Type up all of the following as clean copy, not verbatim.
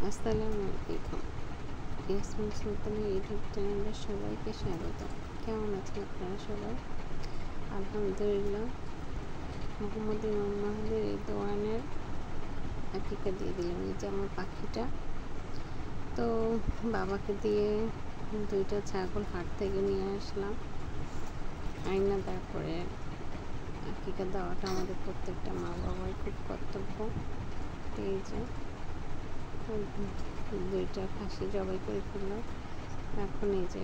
আসসালামু আলাইকুম। ইয়াসমিন সুলতানের ইউটিউব চ্যানেলে সবাইকে স্বাগত। কেমন আছেন আপনারা সবাই? আলহামদুলিল্লাহ। মোহাম্মদ ইমাম মাহাদির এই দোয়ানের আকিকা দিয়ে দিলাম। এই যে আমার পাখিটা, তো বাবাকে দিয়ে 2টা ছাগল হাট থেকে নিয়ে আসলাম। আইনা তারপরে আকিকা দেওয়াটা আমাদের প্রত্যেকটা মা বাবার খুব কর্তব্য। এই যে 2টা খাসি জবাই করে ফেলল। এখন এই যে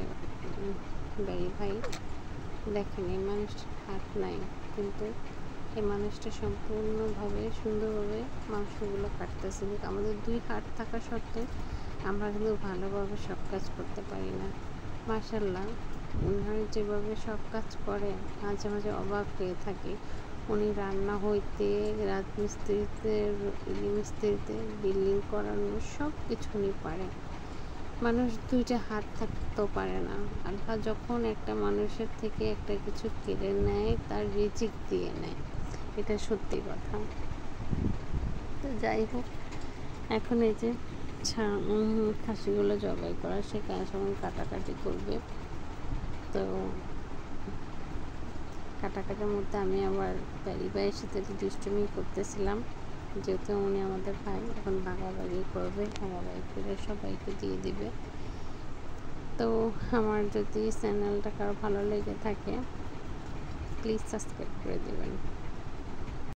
বাড়ি ভাই দেখেন, এই মানুষটার হাত নাই, কিন্তু এই মানুষটা সম্পূর্ণভাবে সুন্দরভাবে মাংসগুলো কাটতেছে। কিন্তু আমাদের 2 হাত থাকা সত্ত্বেও আমরা কিন্তু ভালোভাবে সব কাজ করতে পারি না। মাশাআল্লাহ, উনি যেভাবে সব কাজ করে মাঝে মাঝে অবাক হয়ে থাকি। উনি রান্না হইতে রাজমিস্ত্রিতে মিস্ত্রিতে বিল্ডিং করানো সব কিছু উনি পারে। মানুষ 2টা হাত থাকতেও পারে না। আল্লাহ যখন একটা মানুষের থেকে একটা কিছু কেড়ে নেয়, তার রিজিক দিয়ে নেয়, এটা সত্যি কথা। তো যাই হোক, এখন এই যে খাসিগুলো জবাই করা সে কাজ এখন কাটাকাটি করবে। তো কাটাকাটির মধ্যে আমি আবার ভাইয়ের সাথে একটু দুষ্টুমি করতেছিলাম, যেহেতু উনি আমাদের ভাই। এখন ভাগাভাগি করবে, ভাগাভাগি করে সবাইকে দিয়ে দিবে। তো আমার যদি চ্যানেলটা কারো ভালো লেগে থাকে, প্লিজ সাবস্ক্রাইব করে দেবেন।